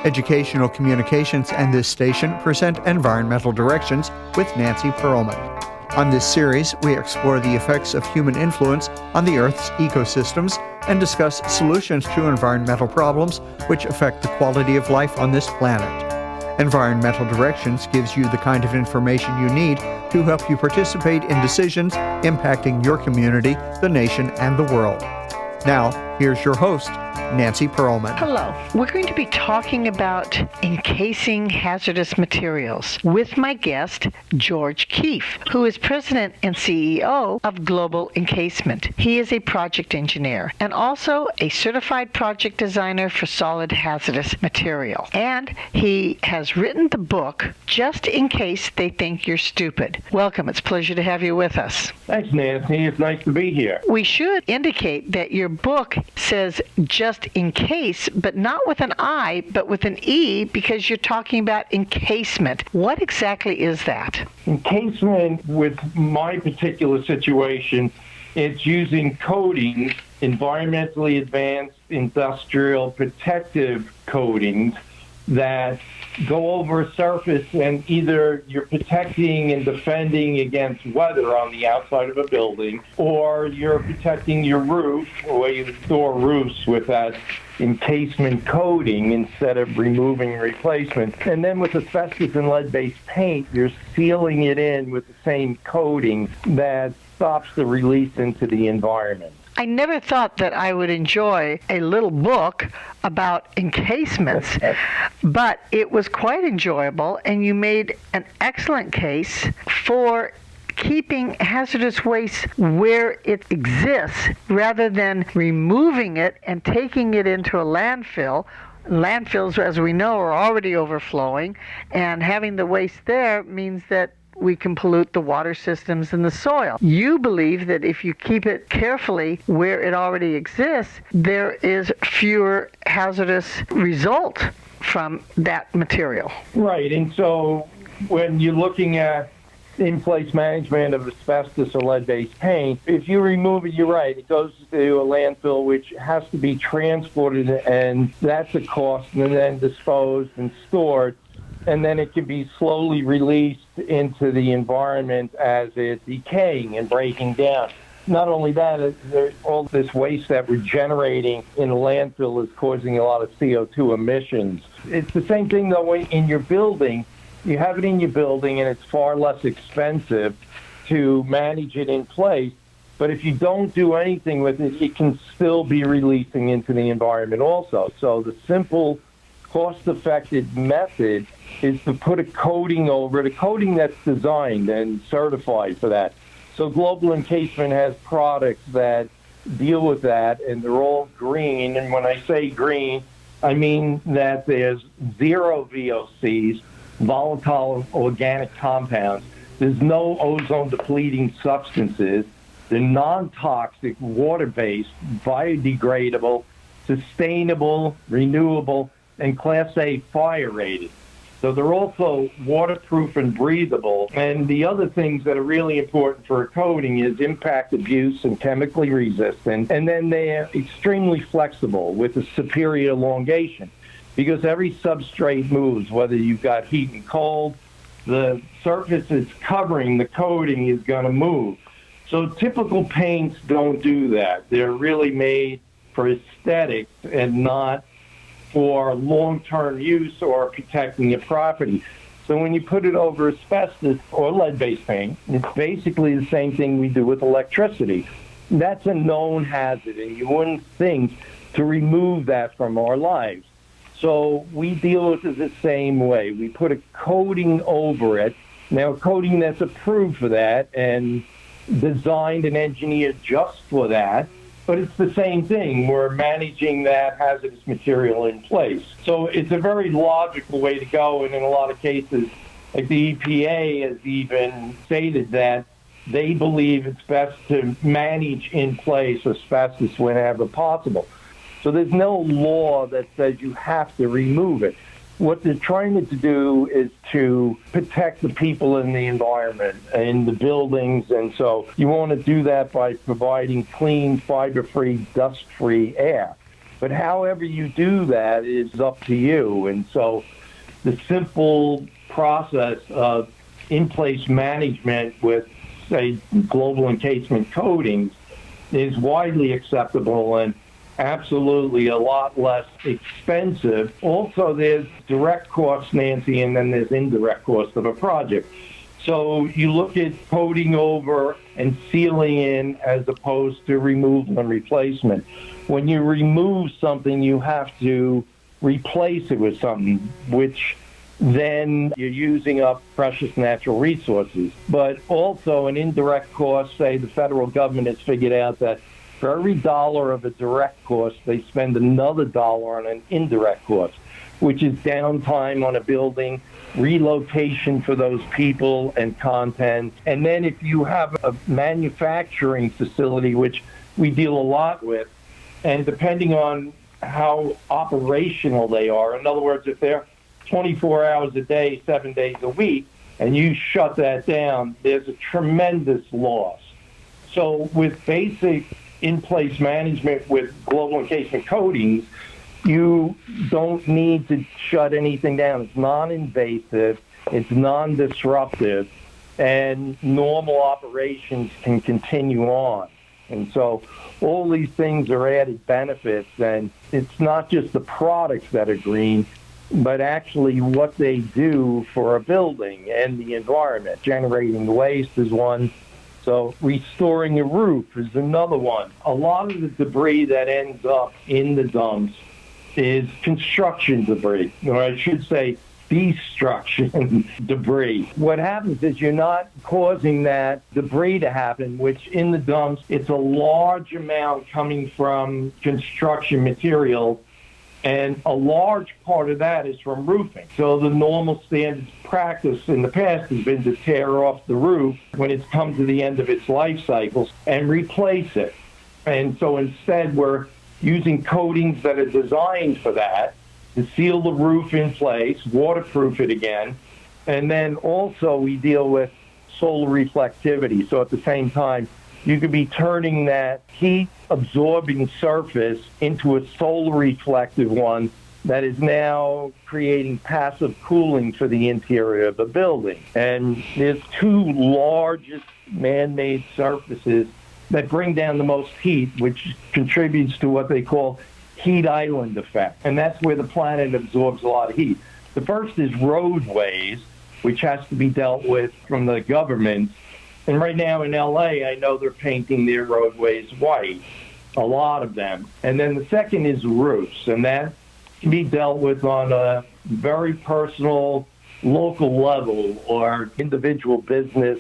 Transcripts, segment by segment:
Educational Communications and this station present Environmental Directions with Nancy Pearlman. On this series, we explore the effects of human influence on the Earth's ecosystems and discuss solutions to environmental problems which affect the quality of life on this planet. Environmental Directions gives you the kind of information you need to help you participate in decisions impacting your community, the nation, and the world. Now, here's your host, Nancy Pearlman. Hello. We're going to be talking about encasing hazardous materials with my guest, George Keefe, who is president and CEO of Global Encasement. He is a project engineer and also a certified project designer for solid hazardous material. And he has written the book, Just in Case They Think You're Stupid. Welcome. It's a pleasure to have you with us. Thanks, Nancy. It's nice to be here. We should indicate that your book says just in case, but not with an I, but with an E, because you're talking about encasement. What exactly is that? Encasement, with my particular situation, it's using coatings, environmentally advanced industrial protective coatings that go over a surface, and either you're protecting and defending against weather on the outside of a building, or you're protecting your roof, where you store roofs with that encasement coating instead of removing replacement. And then with asbestos and lead-based paint, you're sealing it in with the same coating that stops the release into the environment. I never thought that I would enjoy a little book about encasements, but it was quite enjoyable, and you made an excellent case for keeping hazardous waste where it exists rather than removing it and taking it into a landfill. Landfills, as we know, are already overflowing, and having the waste there means that we can pollute the water systems and the soil. You believe that if you keep it carefully where it already exists, there is fewer hazardous result from that material. Right, and so when you're looking at in-place management of asbestos or lead-based paint, if you remove it, you're right, it goes to a landfill which has to be transported, and that's a cost, and then disposed and stored. And then it can be slowly released into the environment as it's decaying and breaking down. Not only that, all this waste that we're generating in a landfill is causing a lot of CO2 emissions. It's the same thing, though, in your building. You have it in your building, and it's far less expensive to manage it in place. But if you don't do anything with it, it can still be releasing into the environment also. So the simple, cost-effective method is to put a coating over it, a coating that's designed and certified for that. So Global Encasement has products that deal with that, and they're all green. And when I say green, I mean that there's zero VOCs, volatile organic compounds. There's no ozone-depleting substances. They're non-toxic, water-based, biodegradable, sustainable, renewable, and Class A fire rated. So they're also waterproof and breathable. And the other things that are really important for a coating is impact abuse and chemically resistant. And then they're extremely flexible with a superior elongation, because every substrate moves, whether you've got heat and cold, the surface it's covering, the coating, is going to move. So typical paints don't do that. They're really made for aesthetics and not for long-term use or protecting your property. So when you put it over asbestos or lead-based paint, it's basically the same thing we do with electricity. That's a known hazard, and you wouldn't think to remove that from our lives. So we deal with it the same way. We put a coating over it. Now, a coating that's approved for that and designed and engineered just for that. But it's the same thing. We're managing that hazardous material in place. So it's a very logical way to go. And in a lot of cases, like the EPA has even stated that they believe it's best to manage in place asbestos whenever possible. So there's no law that says you have to remove it. What they're trying to do is to protect the people in the environment, in the buildings, and so you want to do that by providing clean, fiber-free, dust-free air. But however you do that is up to you. And so the simple process of in-place management with, say, global encasement coatings is widely acceptable and absolutely a lot less expensive. Also, there's direct costs, Nancy, and then there's indirect costs of a project. So you look at coating over and sealing in as opposed to removal and replacement. When you remove something, you have to replace it with something, which then you're using up precious natural resources. But also an indirect cost, say the federal government has figured out that for every dollar of a direct cost, they spend another dollar on an indirect cost, which is downtime on a building, relocation for those people and content. And then if you have a manufacturing facility, which we deal a lot with, and depending on how operational they are, in other words, if they're 24 hours a day, 7 days a week, and you shut that down, there's a tremendous loss. So with basic in-place management with global encasement coatings, you don't need to shut anything down. It's non-invasive, it's non-disruptive, and normal operations can continue on. And so all these things are added benefits, and it's not just the products that are green, but actually what they do for a building and the environment. Generating waste is one. So restoring a roof is another one. A lot of the debris that ends up in the dumps is construction debris, or I should say destruction debris. What happens is you're not causing that debris to happen, which in the dumps, it's a large amount coming from construction materials, and a large part of that is from roofing. So the normal standard practice in the past has been to tear off the roof when it's come to the end of its life cycle and replace it. And so instead we're using coatings that are designed for that, to seal the roof in place, waterproof it again, and then also we deal with solar reflectivity. So at the same time, you could be turning that heat-absorbing surface into a solar reflective one that is now creating passive cooling for the interior of the building. And there's two largest man-made surfaces that bring down the most heat, which contributes to what they call heat island effect. And that's where the planet absorbs a lot of heat. The first is roadways, which has to be dealt with from the government. And right now in LA, I know they're painting their roadways white, a lot of them. And then the second is roofs, and that can be dealt with on a very personal, local level or individual business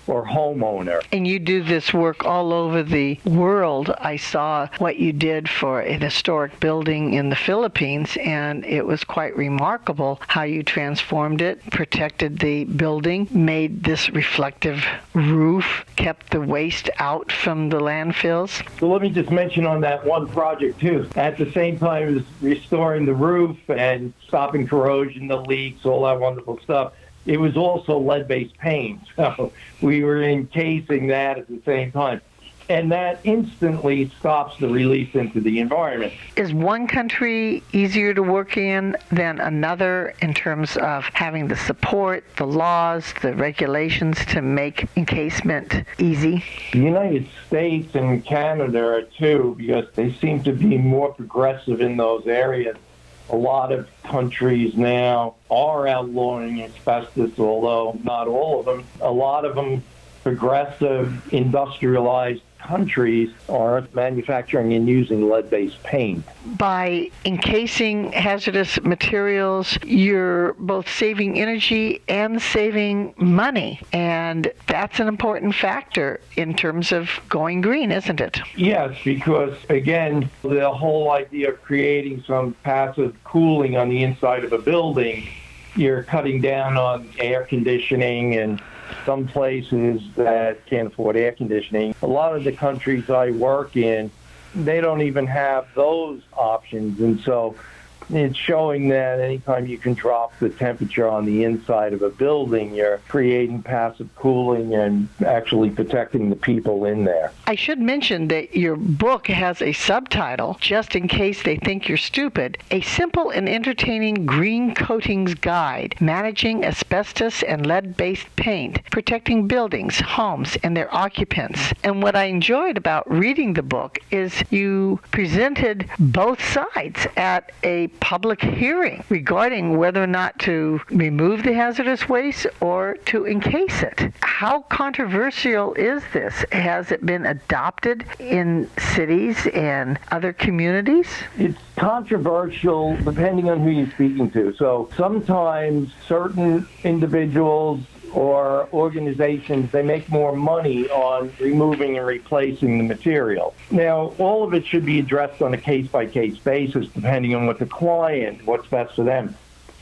or homeowner. And you do this work all over the world. I saw what you did for an historic building in the Philippines, and it was quite remarkable how you transformed it, protected the building, made this reflective roof, kept the waste out from the landfills. So let me just mention on that one project too. At the same time as restoring the roof and stopping corrosion, the leaks, all that wonderful stuff, it was also lead-based paint. So we were encasing that at the same time. And that instantly stops the release into the environment. Is one country easier to work in than another in terms of having the support, the laws, the regulations to make encasement easy? The United States and Canada are too, because they seem to be more progressive in those areas. A lot of countries now are outlawing asbestos, although not all of them. A lot of them, progressive, industrialized countries, are manufacturing and using lead-based paint. By encasing hazardous materials, you're both saving energy and saving money. And that's an important factor in terms of going green, isn't it? Yes, because, again, the whole idea of creating some passive cooling on the inside of a building, you're cutting down on air conditioning, and some places that can't afford air conditioning. A lot of the countries I work in, they don't even have those options. And so it's showing that anytime you can drop the temperature on the inside of a building, you're creating passive cooling and actually protecting the people in there. I should mention that your book has a subtitle, just in case they think you're stupid, A Simple and Entertaining Green Coatings Guide, Managing Asbestos and Lead-Based Paint, Protecting Buildings, Homes, and Their Occupants. And what I enjoyed about reading the book is you presented both sides at a public hearing regarding whether or not to remove the hazardous waste or to encase it. How controversial is this? Has it been adopted in cities and other communities? It's controversial depending on who you're speaking to. So sometimes certain individuals or organizations, they make more money on removing and replacing the material. Now, all of it should be addressed on a case-by-case basis, depending on what the client, what's best for them.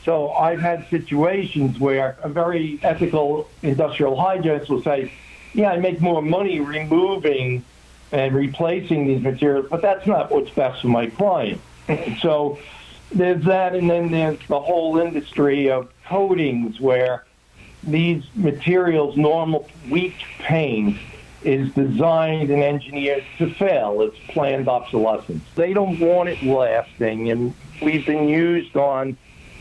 So I've had situations where a very ethical industrial hygienist will say, yeah, I make more money removing and replacing these materials, but that's not what's best for my client. So there's that, and then there's the whole industry of coatings where these materials, normal weak paint, is designed and engineered to fail. It's planned obsolescence. They don't want it lasting, and we've been used on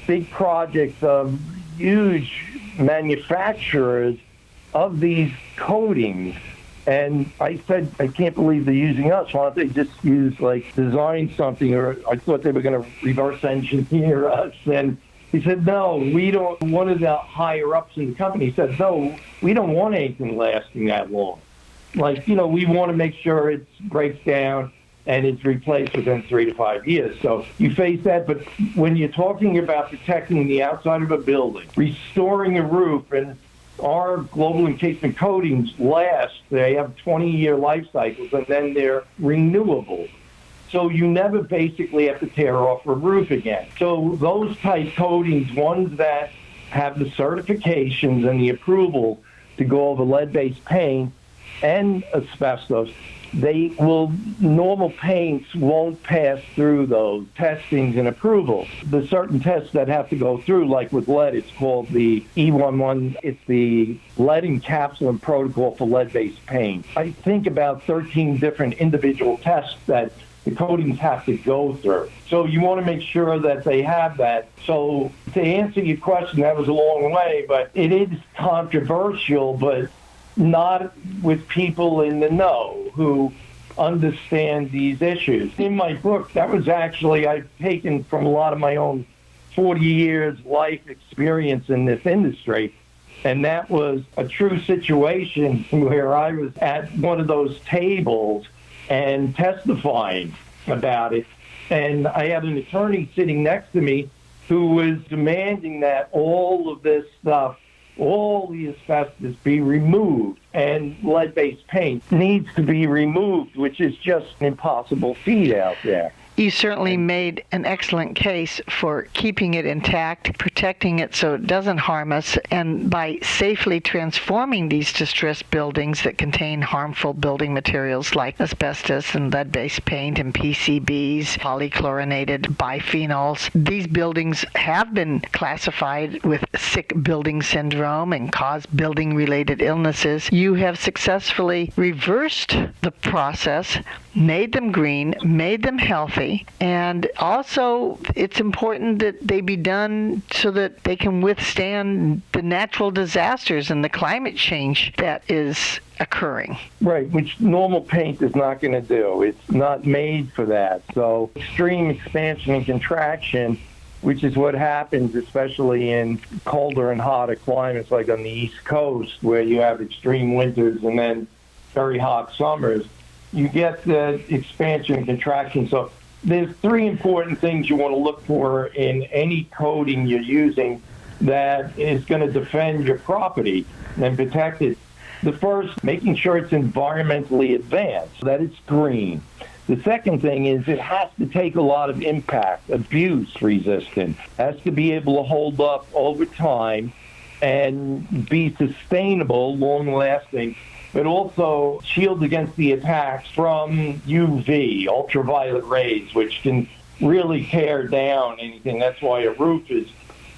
big projects of huge manufacturers of these coatings. And I said, I can't believe they're using us. Why don't they just design something? Or I thought they were going to reverse engineer us. And he said, no, we don't. One of the higher ups in the company said, no, we don't want anything lasting that long. We want to make sure it breaks down and it's replaced within 3 to 5 years. So you face that. But when you're talking about protecting the outside of a building, restoring a roof, and our global encasement coatings last, they have 20-year life cycles, and then they're renewable. So you never basically have to tear off a roof again. So those type coatings, ones that have the certifications and the approval to go over lead-based paint and asbestos, normal paints won't pass through those testings and approvals. There's certain tests that have to go through, like with lead, it's called the E11. It's the lead encapsulant protocol for lead-based paint. I think about 13 different individual tests that the coatings have to go through. So you want to make sure that they have that. So to answer your question, that was a long way, but it is controversial, but not with people in the know who understand these issues. In my book, that was actually, I've taken from a lot of my own 40 years life experience in this industry. And that was a true situation where I was at one of those tables and testifying about it. And I had an attorney sitting next to me who was demanding that all of this stuff, all the asbestos, be removed, and lead-based paint needs to be removed, which is just an impossible feat out there. You certainly made an excellent case for keeping it intact, protecting it so it doesn't harm us, and by safely transforming these distressed buildings that contain harmful building materials like asbestos and lead-based paint and PCBs, polychlorinated biphenyls. These buildings have been classified with sick building syndrome and cause building-related illnesses. You have successfully reversed the process, made them green, made them healthy, and also it's important that they be done so that they can withstand the natural disasters and the climate change that is occurring. Right, which normal paint is not going to do. It's not made for that. So extreme expansion and contraction, which is what happens especially in colder and hotter climates like on the East Coast where you have extreme winters and then very hot summers, you get the expansion and contraction. So there's 3 important things you want to look for in any coating you're using that is going to defend your property and protect it. The first, making sure it's environmentally advanced, that it's green. The second thing is it has to take a lot of impact, abuse resistant, has to be able to hold up over time and be sustainable, long lasting, but also shield against the attacks from UV, ultraviolet rays, which can really tear down anything. That's why a roof is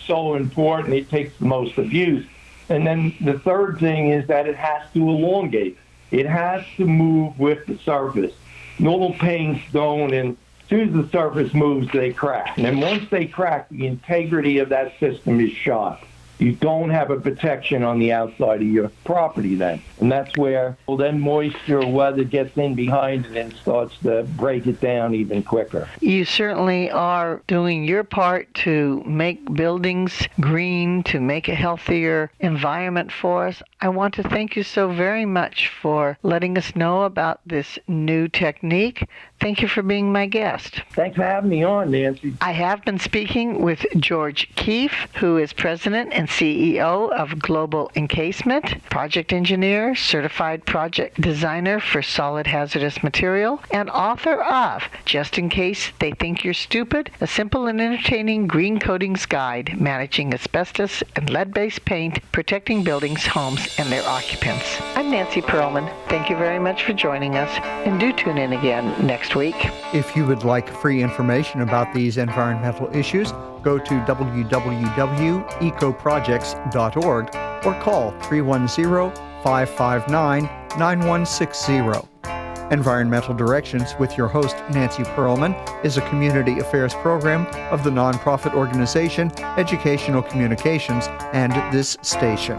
so important. It takes the most abuse. And then the third thing is that it has to elongate. It has to move with the surface. Normal paints don't, and as soon as the surface moves, they crack. And then once they crack, the integrity of that system is shot. You don't have a protection on the outside of your property then. And that's where, well, then moisture or weather gets in behind it and starts to break it down even quicker. You certainly are doing your part to make buildings green, to make a healthier environment for us. I want to thank you so very much for letting us know about this new technique. Thank you for being my guest. Thanks for having me on, Nancy. I have been speaking with George Keefe, who is president and CEO of Global Encasement, project engineer, certified project designer for solid hazardous material, and author of Just in Case They Think You're Stupid, a simple and entertaining green coatings guide managing asbestos and lead-based paint, protecting buildings, homes, and their occupants. I'm Nancy Perlman. Thank you very much for joining us, and do tune in again next week. If you would like free information about these environmental issues, go to www.ecoprojects.org or call 310-559-9160. Environmental Directions with your host, Nancy Perlman, is a community affairs program of the nonprofit organization Educational Communications and this station.